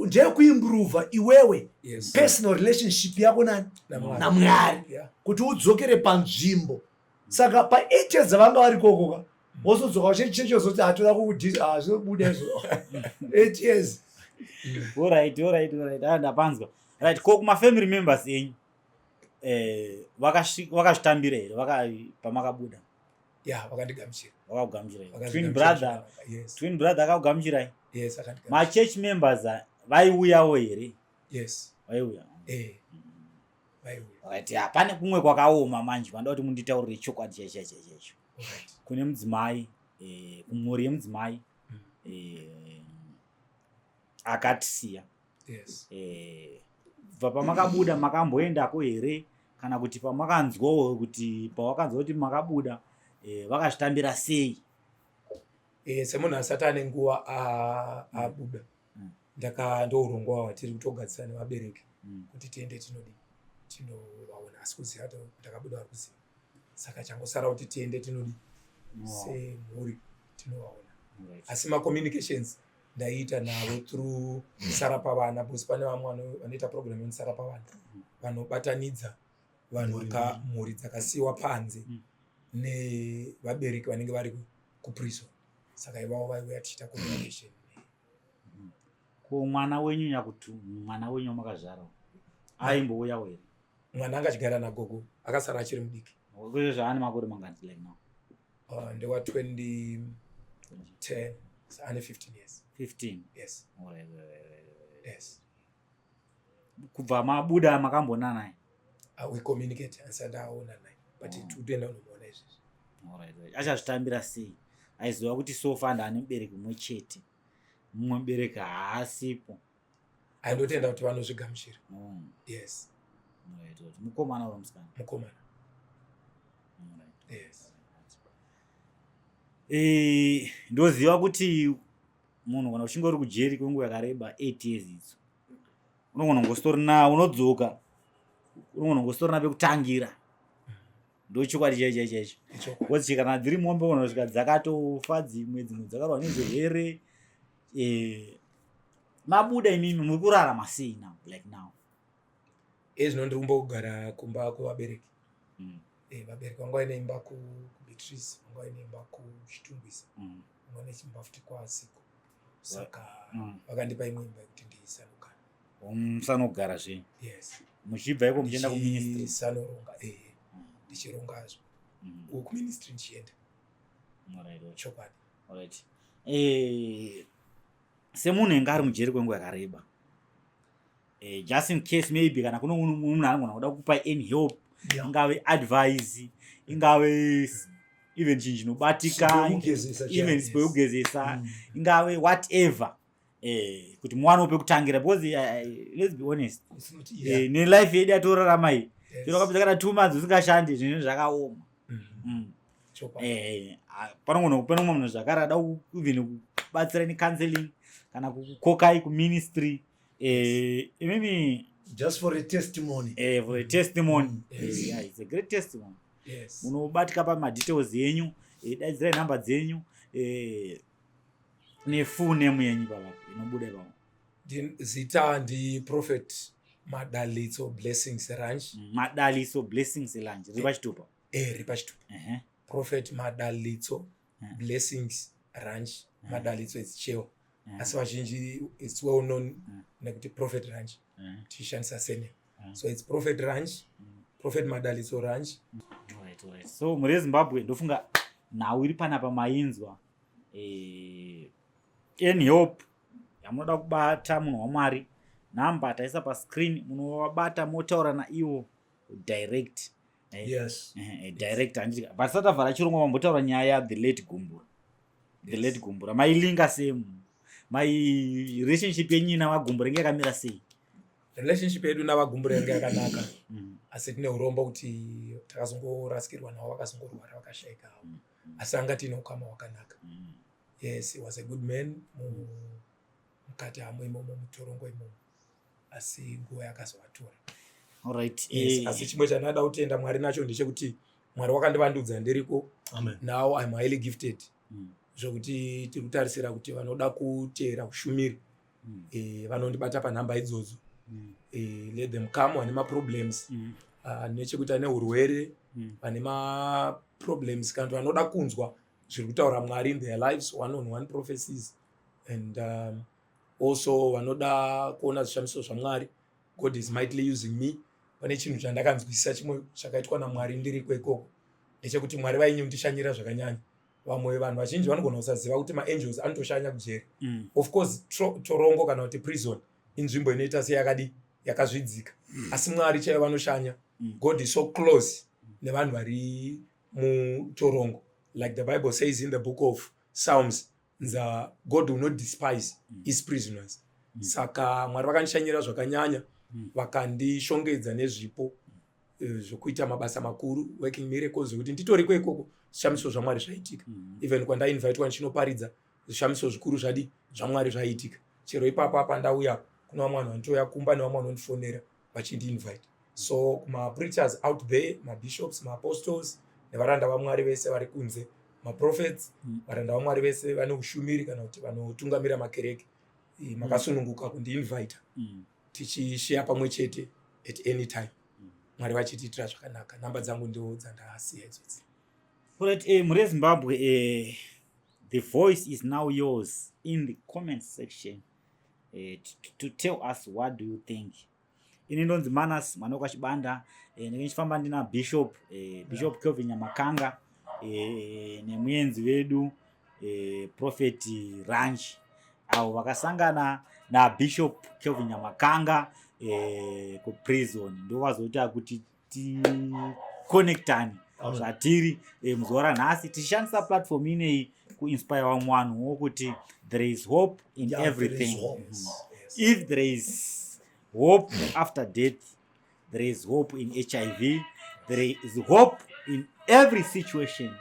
ndeyekuimprova iwewe personal relationship yako naMwari kuti udzokere panzvimbo. Saka pa8 years avanga vari kokoka wozodzoka uchechecho zoti hatoda kukubuda izvo 8 years. Alright. Ndapanzwa. Right, ko kuma-family members enyu vakazvitambira here pamakabuda? Yeah, vakandigamuchira. Vakakugamuchirai? Twin brother akakugamuchirai? Yes, akandigamuchira. Ma-church members vaiuyawo here? Yes. Vaiuya? Vaiuya. Right, pane kumwe kwakaoma manje vanoda kuti munditaurire chokwadi chaicho. Kune mudzimai, kumhuri yemudzimai akatisiya. Yes. Bva pamakabuda makamboendako here kana kuti pamakanzwawo kuti pawakanzwa kuti makabuda vakazvitambira sei? Semunhu asati ane nguva abuda ndourongwa hwatiri kutogadzisana nevabereki kuti tiende tinovaona asi kuziva kuti ndakabuda vari kuziva. Saka changosara kuti tiende tinodi semhuri tinovaona. Asi macommunications ndaiita navo through Sarapa Vana because pane vamwe vanoita program yeSarapa Vana vanobatanidza vanhu mhuri dzakasiyiwa panze nevabereki vanenge vari kuprison. Saka ivavo vaiuya tichiita communication. Ko mwana wenyu nyakuti mwana wenyu makazvara aimbouyawo here? Mwana angachigara nagogo akasara achiri mudiki. Kwezvo zvaane makore mangani like now? Ndewa 2010, so ane 15 years. 15? Yes. Alright. Yes. Kubva mabuda makambona naye? We communicate asandaona naye but toenda unomuona izvezvi. Alright. Achazvitambira sei? Aiziva kuti sofa ndaane mubereki mumwe chete, mumwe mubereki haasipo. Aindotoenda kuti vanozvigamuchira. Yes. Mukomana uri musikana? Mukomana. Yes. Ndoziva kuti munhu kana uchinge uri kujeri kwenguva yakareba 8 years idzi unogona ngositorina unodzoka unogona ngositorina pekutangira. Ndochokwadi chaicho. Kuti kana dziri mombe unogona kusvika dzakatofa dzimwe dzakarwa nedzo here. Mabuda imimi muri kurarama sei now like now? Zvino ndiri kumbogara kumba kuvabereki. Vabereki vanga vaine imba kuBeatrice, vanga vaine imba kuChitumbisa, vanga vaine chimba futi kwaZiko. Saka vakandipa imwe imba yekuti ndisanogara. Musanogara zve? Yes. Muchibva iko muchienda kuministry? Sanoronga ndichirongazvo. Kuministry ndichienda. Chokwadi. Alright. Semunhu enge ari mujeri kwenguva yakareba, just in case maybe kana kuno munhu anogona kuda kukupa any help, ingave advice, ingave even chinhu chinobatika, even sipo yekugezesa, ingave whatever, kuti muwane pekutangira because let's be honest, nelife yedu yatorarama iyi tinokapedza kana 2 months usingashandi zvinhu zvakaoma. Panogona kupa mumwe munhu zvakare ada even kubatsira necounseling kana kukokai kuministry. Imimi just for a testimony. For a testimony. Yeah, it's a great testimony. Yes. Munobatika pamadetails enyu, daidzirai nhamba dzenyu, nefull name yenyu palapo inobuda ipapo. Zita ndiProphet Madalitso Blessings Ranch. Madalitso Blessings Ranch ripachitupa? Ripachitupa. Prophet Madalitso Blessings Ranch. Madalitso is Cheo. Asi vazhinji it's well known nekuti Prophet Ranch tichishandisa surname. Mm. So it's Prophet Ranch, Prophet Madalitso Ranch. Alright. So muri Zimbabwe ndofunga nhau iri panapa mainzwa any help yamunoda kubata munhu waMwari, namba taisa pascreen, munovabata motaura naivo direct. Yes. Direct handiti but satavhara chirongwa mambotaura nyaya the late Gumbura. The late Gumbura mailinga sei, my relationship yenyu navaGumbura inge yakamira sei? Relationship yedu navaGumbura yange yakanaka, asi tine urombo kuti takazongorasikirwa navo vakazongorwara vakashayika, asi anga tine ukama hwakanaka. Yes, he was a good man mukati hamo imomo mutorongo imomo, asi nguva yakazovatora. Alright. Yes, asi chimwe chanada kutenda Mwari nacho ndechekuti Mwari wakandivandudza ndiriko. Amen. Now I'm highly gifted. Zvokuti tiri kutarisira kuti vanoda kuteera ushumiri vanondibata panhamba idzodzo. Let them come vane maproblems, nechekuti ane urwere, vane maproblems kana vanoda kunzwa zviri kutaura Mwari in their lives, one-on-one prophecies, and also vanoda kuona zvishamiso zvaMwari. God is mightily using me. Pane chinhu chandakanzwisisa chimwe chakaitwa naMwari ndiriko ikoko, ndechekuti Mwari vainyundishanyira zvakanyanya. Vamwe vanhu vazhinji vanogona kusaziva kuti maangels anotoshanya kujeri. Of course torongo kana kuti prison inzvimbo inoita seyakadi yakazvidzika, asi Mwari chaivo vanoshanya. God is so close nevanhu vari mutorongo, like the Bible says in the book of Psalms, God will not despise his prisoners. Saka Mwari vakandishanyira zvakanyanya, vakandishongedza nezvipo zvokuita mabasa makuru, working miracles, zvokuti nditoriko ikoko zvishamiso zvaMwari zvaitika. Even kwandainvitwa ndichinoparidza zvishamiso zvikuru zvaMwari zvaitika. Chero ipapo apa ndauya kuna vamwe vanhu vanotouya kumba nevamwe vanondifonera vachindiinvite. So kuma-preachers out there, ma-bishops, ma-apostles, nevaranda vaMwari vese vari kunze, ma-prophets, varanda vaMwari vese vane ushumiri kana kuti vanotungamira makereke, makasununguka kundiinvita tichishare pamwe chete at any time. Mwari vachitiitira zvakanaka. Namba dzangu ndo dzandasiya idzodzi. Alright, muri Zimbabwe, the voice is now yours in the comment section to tell us what do you think. Ini ndonzi Manas Manoka Chibanda, ndichifamba ndina Bishop Kelvin Nyamakanga, nemuenzi wedu Prophet Ranch, avo vakasangana na Bishop Kelvin Nyamakanga ku prison, ndo vazoita kuti connectani zvatiri muzuva ranhasi tichishandisa platform ineyi kuinspire vamwe vanhu wokuti there is hope in everything. If there is hope after death, there is hope in HIV, there is hope in every situation.